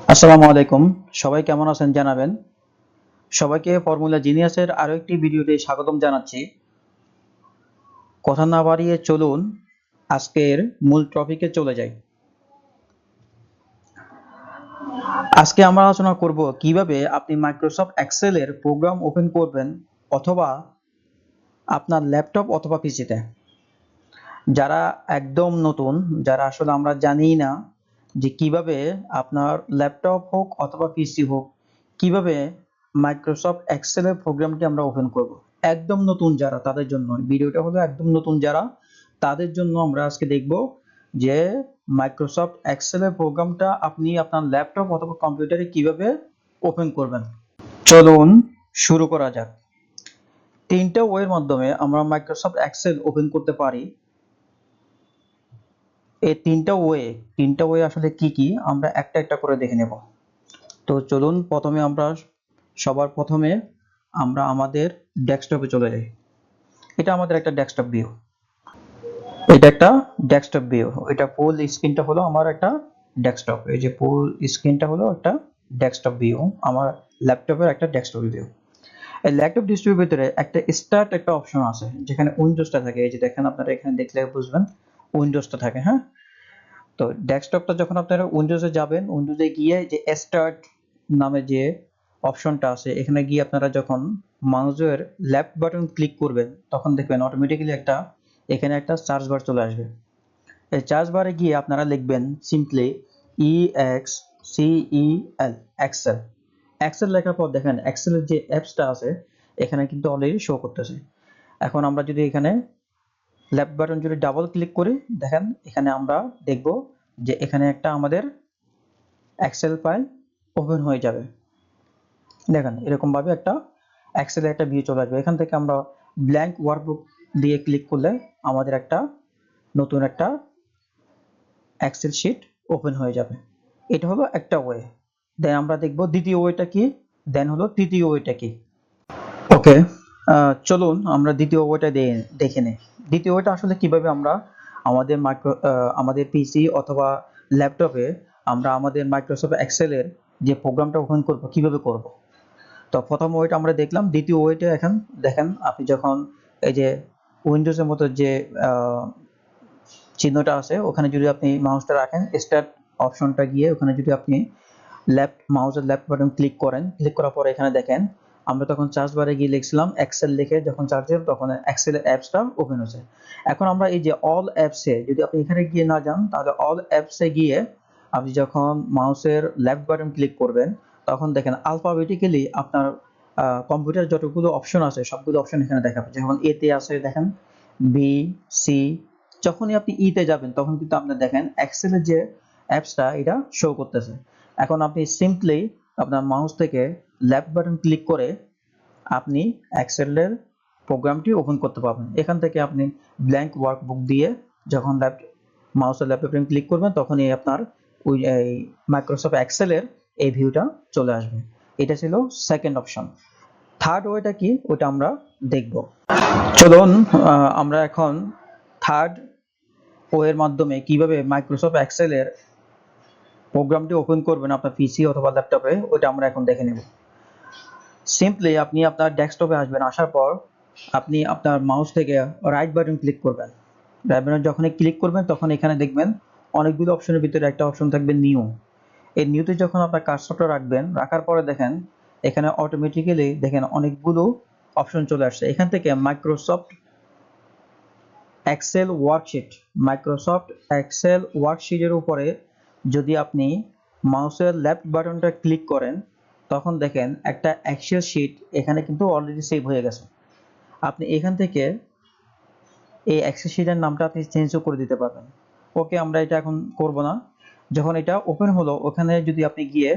আসসালামু আলাইকুম। সবাই কেমন আছেন জানাবেন। সবাইকে ফর্মুলা জিনিয়াসের আরো একটি ভিডিওতে স্বাগতম জানাচ্ছি। কথা না বাড়িয়ে চলুন আজকের মূল টপিকে চলে যাই। আজকে আমরা আলোচনা করব কিভাবে আপনি মাইক্রোসফট এক্সেল এর প্রোগ্রাম ওপেন করবেন অথবা আপনার ল্যাপটপ অথবা পিসিতে। যারা একদম নতুন, যারা আসলে আমরা জানিই না যে কিভাবে আপনার ল্যাপটপ হোক অথবা পিসি হোক কিভাবে মাইক্রোসফট এক্সেল এর প্রোগ্রামটি আমরা ওপেন করব। একদম নতুন যারা তাদের জন্য ভিডিওটা হলো একদম নতুন যারা তাদের জন্য আমরা আজকে দেখব যে মাইক্রোসফট এক্সেল এর প্রোগ্রামটা আপনি আপনার ল্যাপটপ অথবা কম্পিউটারে কিভাবে ওপেন করবেন। চলুন শুরু করা যাক। তিনটা ওয়ের মাধ্যমে আমরা মাইক্রোসফট এক্সেল ওপেন করতে পারি। এই তিনটা ওয়ে আসলে কি কি আমরা একটা একটা করে দেখে নেব। তো চলুন সবার প্রথমে আমরা আমাদের ডেস্কটপে চলে যাই। এটা আমাদের একটা ডেস্কটপ ভিউ। এটা ফুল স্ক্রিনটা হলো আমার একটা ডেস্কটপ। এই যে ফুল স্ক্রিনটা হলো একটা ডেস্কটপ ভিউ, আমার ল্যাপটপের একটা ডেস্কটপ ভিউ। এই ল্যাপটপ ডিস্ট্রিবিউর ভিতরে একটা স্টার্ট একটা অপশন আছে যেখানে উইন্ডোজটা থাকে। এই যে দেখেন, আপনারা এখানে দেখলে বুঝবেন উইন্ডোজটা থাকে। হ্যাঁ, তো ডেস্কটপটা যখন আপনারা উইন্ডোজে যাবেন, উইন্ডোজে গিয়ে যে স্টার্ট নামে যে অপশনটা আছে এখানে গিয়ে আপনারা যখন মাউসের লেফট বাটন ক্লিক করবেন তখন দেখবেন অটোমেটিক্যালি এখানে একটা সার্চ বার চলে আসবে। এই সার্চ বারে গিয়ে আপনারা লিখবেন সিম্পলি EXCEL এক্সেল। এক্সেল লেখার পর দেখেন এক্সেলের যে অ্যাপসটা আছে এখানে কিন্তু অলরেডি শো করতেছে। এখন আমরা যদি এখানে লেফট বাটন যদি ডাবল ক্লিক করি, দেখেন এখানে আমরা দেখব যে এখানে একটা আমাদের এক্সেল ফাইল ওপেন হয়ে যাবে। দেখেন এরকম ভাবে একটা এক্সেলের একটা ভিউ চলে আসবে। এখান থেকে আমরা ব্ল্যাঙ্ক ওয়ার্কবুক দিয়ে ক্লিক করলে আমাদের নতুন একটা এক্সেল শিট ওপেন হয়ে যাবে। এটা হলো একটা ওয়ে। দেন আমরা দেখব দ্বিতীয় ওয়েটা কি, দেন হলো তৃতীয় ওয়েটা কি। ওকে, চলুন আমরা দ্বিতীয় ওয়েটা দেখে নিই। দ্বিতীয় ওয়েটা আসলে কিভাবে আমরা আমাদের পিসি অথবা ল্যাপটপে আমরা আমাদের মাইক্রোসফট এক্সেলের যে প্রোগ্রামটা ওপেন করব কিভাবে করব। তো প্রথম ওয়েটা আমরা দেখলাম। দ্বিতীয় ওয়েটা এখন দেখেন, আপনি যখন এই যে উইন্ডোজের মতো যে চিহ্নটা আছে ওখানে যদি আপনি মাউসটা রাখেন, স্টার্ট অপশনটা গিয়ে ওখানে যদি আপনি মাউসের লেফট বাটন ক্লিক করেন, ক্লিক করার পরে এখানে দেখেন আমরা তখন সার্চ বারে গিয়ে লিখছিলাম এক্সেল, লিখে যখন সার্চ দিলাম তখন এক্সেলের অ্যাপসটা ওপেন হয়েছে। এখন আমরা এই যে অল অ্যাপসে যদি আপনি এখানে গিয়ে না যান, তাহলে অল অ্যাপসে গিয়ে আপনি যখন মাউসের লেফট বাটন ক্লিক করবেন তখন দেখেন আলফাবেটিক্যালি আপনার কম্পিউটার যতগুলো অপশন আছে সবগুলো অপশন এখানে দেখাবে। যেমন এতে আছে দেখেন বি, সি। যখনই আপনি ইতে যাবেন তখন কিন্তু আপনি দেখেন এক্সেলের যে অ্যাপসটা এটা শো করতেছে। এখন আপনি সিম্পলি আপনার মাউস থেকে লেফট বাটন ক্লিক করে আপনি এক্সেলের প্রোগ্রামটি ওপেন করতে পারবেন। এখান থেকে আপনি ব্ল্যাঙ্ক ওয়ার্কবুক দিয়ে যখন মাউসের লেফট বাটন ক্লিক করবেন তখনই আপনার ওই মাইক্রোসফট এক্সেলের এই ভিউটা চলে আসবে। এটা ছিল সেকেন্ড অপশন। থার্ড ওয়েটা কি ওটা আমরা দেখব। চলুন আমরা এখন থার্ড ওয়ের মাধ্যমে কিভাবে মাইক্রোসফট এক্সেলের প্রোগ্রামটি ওপেন করবেন আপনার পিসি অথবা ল্যাপটপে ওটা আমরা এখন দেখে নেব। সিম্পলি আপনি আপনার ডেস্কটপে আসবেন, আসার পর আপনি আপনার মাউস থেকে রাইট বাটন ক্লিক করবেন। রাইট বাটন যখনই ক্লিক করবেন তখন এখানে দেখবেন অনেকগুলো অপশনের ভিতরে একটা অপশন থাকবে নিউ। এই নিউতে যখন আপনার কার্সরটা রাখবেন, রাখার পরে দেখেন এখানে অটোমেটিক্যালি দেখেন অনেকগুলো অপশন চলে আসছে। এখান থেকে মাইক্রোসফট এক্সেল ওয়ার্কশিটের উপরে যদি আপনি মাউসের লেফট বাটনটা ক্লিক করেন তখন দেখেন একটা এক্সেল শিট এখানে কিন্তু অলরেডি সেভ হয়ে গেছে। আপনি এখান থেকে এই এক্সেল শিটের নামটা আপনি চেঞ্জও করে দিতে পারবেন। ওকে, আমরা এটা এখন করব না। যখন এটা ওপেন হলো ওখানে যদি আপনি গিয়ে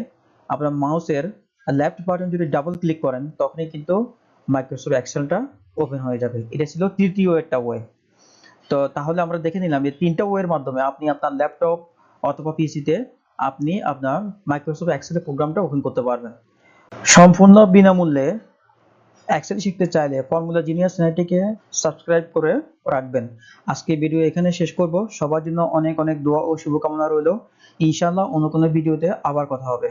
আপনার মাউসের লেফট বাটন যদি ডাবল ক্লিক করেন তখনই কিন্তু মাইক্রোসফট এক্সেলটা ওপেন হয়ে যাবে। এটা ছিল তৃতীয় একটা ওয়ে। তো তাহলে আমরা দেখে নিলাম এই তিনটা ওয়ের মাধ্যমে আপনি আপনার ল্যাপটপ অথবা পিসিতে আপনি আপনার মাইক্রোসফট এক্সেলের প্রোগ্রামটা ওপেন করতে পারবেন সম্পূর্ণ বিনামূল্যে। এক্সেল শিখতে চাইলে ফর্মুলা জিনিয়াস চ্যানেলটিকে সাবস্ক্রাইব করে রাখবেন। আজকে ভিডিও এখানে শেষ করব। সবার জন্য অনেক অনেক দোয়া ও শুভকামনা রইল। ইনশাআল্লাহ অন্য কোনো ভিডিওতে আবার কথা হবে।